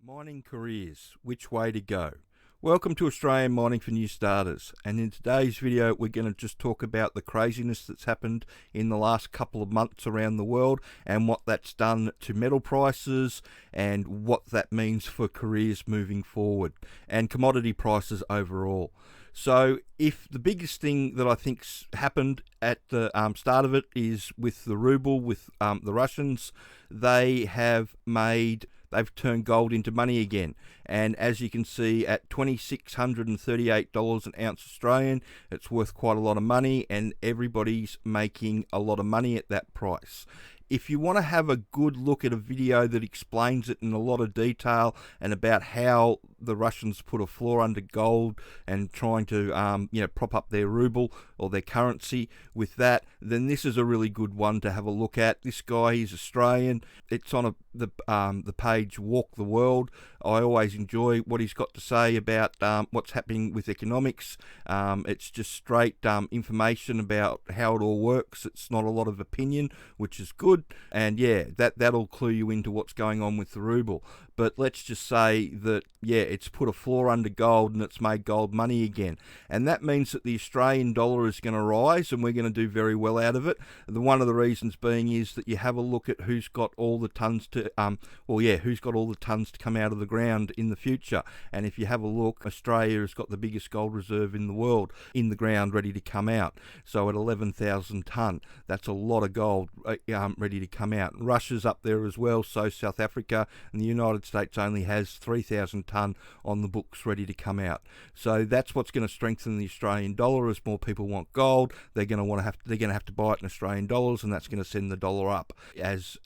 Mining careers, which way to go? Welcome to Australian Mining for New Starters, and in today's video we're going to just talk about the craziness that's happened in the last couple of months around the world and what that's done to metal prices and what that means for careers moving forward and commodity prices overall. So if the biggest thing that I think's happened at the start of it is with the ruble, with the Russians, they've turned gold into money again. And as you can see, at $2,638 an ounce Australian, it's worth quite a lot of money, and everybody's making a lot of money at that price. If you want to have a good look at a video that explains it in a lot of detail and about how the Russians put a floor under gold and trying to prop up their ruble or their currency with that, then this is a really good one to have a look at. This guy, he's Australian. It's on the page Walk the World. I always enjoy what he's got to say about what's happening with economics. It's just straight information about how it all works. It's not a lot of opinion, which is good. And yeah, that'll clue you into what's going on with the ruble. But let's just say that, yeah, it's put a floor under gold and it's made gold money again. And that means that the Australian dollar is going to rise and we're going to do very well out of it. One of the reasons being is that you have a look at who's got all the tons to come out of the ground in the future. And if you have a look, Australia has got the biggest gold reserve in the world in the ground ready to come out. So at 11,000 tonne, that's a lot of gold ready to come out. Russia's up there as well, so South Africa, and the United States only has 3,000 tonne on the books ready to come out. So that's what's going to strengthen the Australian dollar. As more people want gold, they're going to have to buy it in Australian dollars, and that's going to send the dollar up as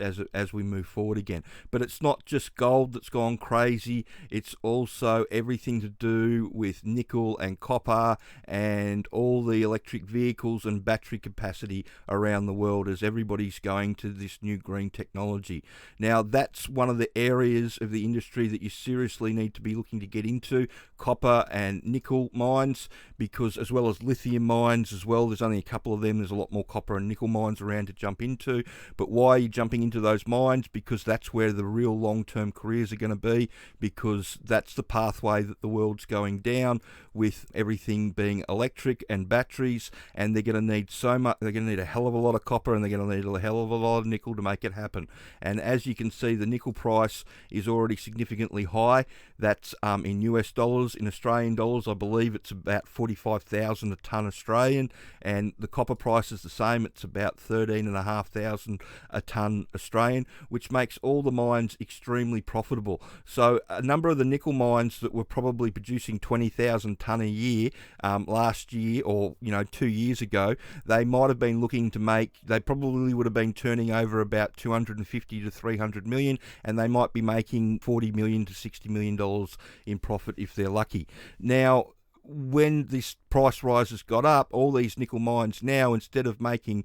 we move forward again. But it's not just gold that's gone crazy, it's also everything to do with nickel and copper and all the electric vehicles and battery capacity around the world as everybody's going to this new green technology. Now, that's one of the areas of the industry that you seriously need to be looking to get into, copper and nickel mines, because as well as lithium mines as well, there's only a couple of them. There's a lot more copper and nickel mines around to jump into. But why are you jumping into those mines? Because that's where the real long-term careers are going to be, because that's the pathway that the world's going down, with everything being electric and batteries, and they're going to need they're going to need a hell of a lot of copper, and they're going to need a hell of a lot of nickel to make it happen. And as you can see, the nickel price is already significantly high. That's in US dollars. In Australian dollars, I believe it's about 45,000 a tonne Australian, and the copper price is the same. It's about 13,500 a tonne Australian, which makes all the mines extremely profitable. So a number of the nickel mines that were probably producing 20,000 tonne a year last year, or 2 years ago, they might have been looking to they probably would have been turning over about 250 to 300 million, and they might be making 40 million to 60 million dollars in profit if they're lucky. Now, when this price rises got up, all these nickel mines now, instead of making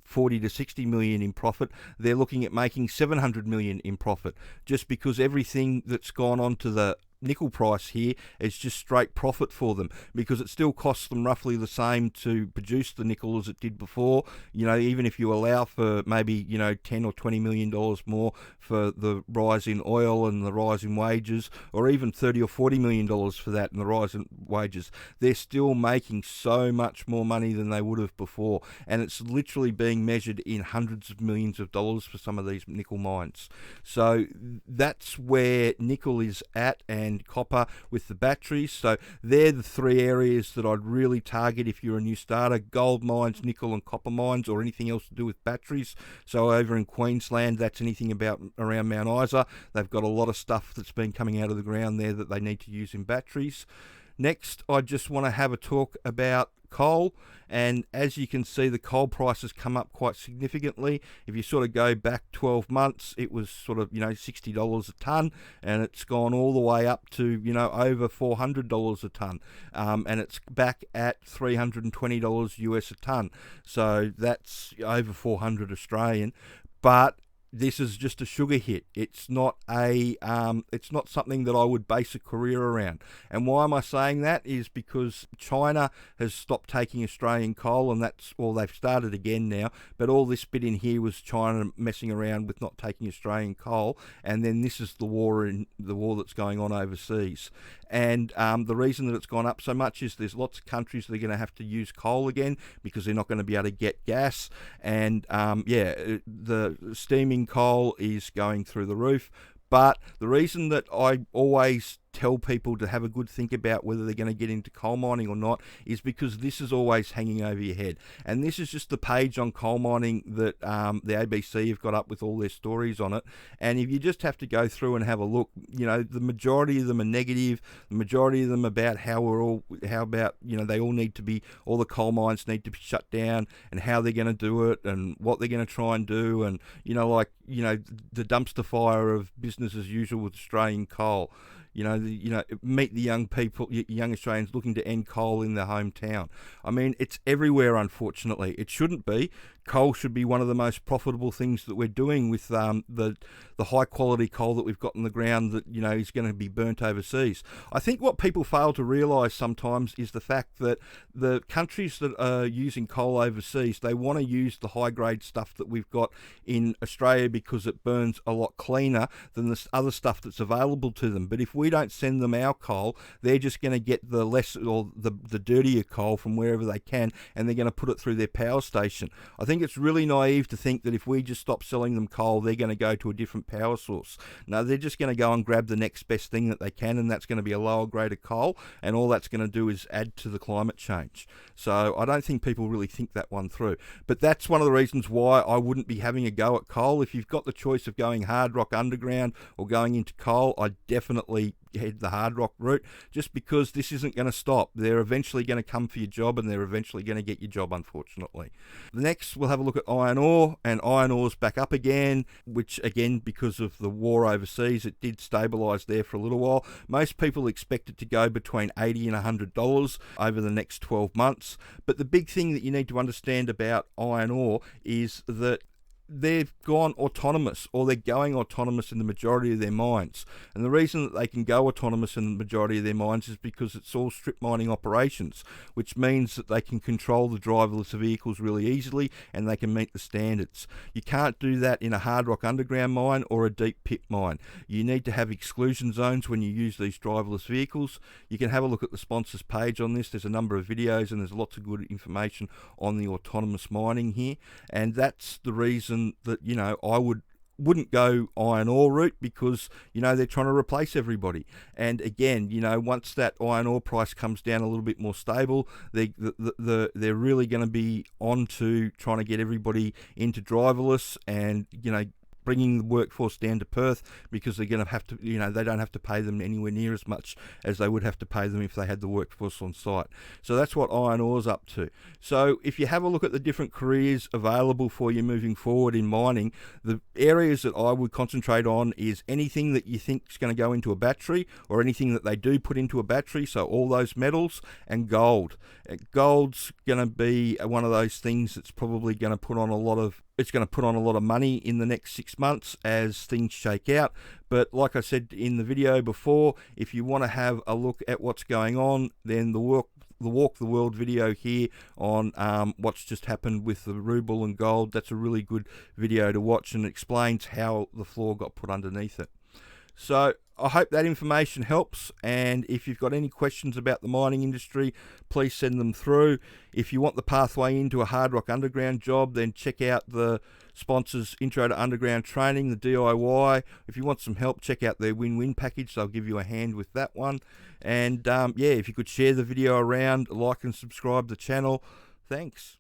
40 to 60 million in profit, they're looking at making 700 million in profit, just because everything that's gone on to the nickel price here is just straight profit for them, because it still costs them roughly the same to produce the nickel as it did before. Even if you allow for maybe 10 or 20 million dollars more for the rise in oil and the rise in wages, or even 30 or 40 million dollars for that and the rise in wages, they're still making so much more money than they would have before, and it's literally being measured in hundreds of millions of dollars for some of these nickel mines. So that's where nickel is at, and copper with the batteries. So they're the three areas that I'd really target if you're a new starter: gold mines, nickel and copper mines, or anything else to do with batteries. So over in Queensland, that's anything around Mount Isa. They've got a lot of stuff that's been coming out of the ground there that they need to use in batteries. Next, I just want to have a talk about coal, and as you can see, the coal price has come up quite significantly. If you sort of go back 12 months, it was sort of $60 a tonne, and it's gone all the way up to over $400 a tonne, and it's back at $320 US a tonne. So that's over 400 Australian. But this is just a sugar hit. It's not it's not something that I would base a career around. And why am I saying that? Is because China has stopped taking Australian coal, and they've started again now. But all this bit in here was China messing around with not taking Australian coal, and then this is the war that's going on overseas. And the reason that it's gone up so much is there's lots of countries that are going to have to use coal again because they're not going to be able to get gas. And the steaming coal is going through the roof. But the reason that I always tell people to have a good think about whether they're going to get into coal mining or not is because this is always hanging over your head. And this is just the page on coal mining that the ABC have got up with all their stories on it. And if you just have to go through and have a look, the majority of them are negative. The majority of them about they all need to be, all the coal mines need to be shut down, and how they're going to do it, and what they're going to try and do, and the dumpster fire of business as usual with Australian coal. Meet the young people, young Australians looking to end coal in their hometown. I mean, it's everywhere, unfortunately. It shouldn't be. Coal should be one of the most profitable things that we're doing with the high quality coal that we've got in the ground that is going to be burnt overseas. I think what people fail to realise sometimes is the fact that the countries that are using coal overseas, they want to use the high grade stuff that we've got in Australia because it burns a lot cleaner than the other stuff that's available to them. But if we don't send them our coal, they're just going to get the less or the dirtier coal from wherever they can, and they're going to put it through their power station. I think it's really naive to think that if we just stop selling them coal, they're going to go to a different power source. No, they're just going to go and grab the next best thing that they can, and that's going to be a lower grade of coal, and all that's going to do is add to the climate change. So I don't think people really think that one through. But that's one of the reasons why I wouldn't be having a go at coal. If you've got the choice of going hard rock underground or going into coal, I definitely head the hard rock route, just because this isn't going to stop. They're eventually going to come for your job, and they're eventually going to get your job, unfortunately. Next, we'll have a look at iron ore, and iron ore's back up again, which again, because of the war overseas, it did stabilise there for a little while. Most people expect it to go between $80 and $100 over the next 12 months. But the big thing that you need to understand about iron ore is that they've gone autonomous, or they're going autonomous in the majority of their mines. And the reason that they can go autonomous in the majority of their mines is because it's all strip mining operations, which means that they can control the driverless vehicles really easily, and they can meet the standards. You can't do that in a hard rock underground mine or a deep pit mine. You need to have exclusion zones when you use these driverless vehicles. You can have a look at the sponsors page on this. There's a number of videos, and there's lots of good information on the autonomous mining here. And that's the reason that I wouldn't go iron ore route, because they're trying to replace everybody. And again, once that iron ore price comes down a little bit more stable, they're really going to be on to trying to get everybody into driverless, and bringing the workforce down to Perth, because they're going to have to, they don't have to pay them anywhere near as much as they would have to pay them if they had the workforce on site. So that's what iron ore's up to. So if you have a look at the different careers available for you moving forward in mining, the areas that I would concentrate on is anything that you think is going to go into a battery, or anything that they do put into a battery, so all those metals, and gold. Gold's going to be one of those things that's probably going to put on a lot of money in the next 6 months as things shake out. But like I said in the video before, if you want to have a look at what's going on, then the Walk the World video here on what's just happened with the ruble and gold, that's a really good video to watch, and explains how the floor got put underneath it. So I hope that information helps, and if you've got any questions about the mining industry, please send them through. If you want the pathway into a hard rock underground job, then check out the sponsors Intro to Underground Training, the DIY. If you want some help, check out their win-win package. They'll give you a hand with that one. And if you could share the video around, like and subscribe to the channel. Thanks.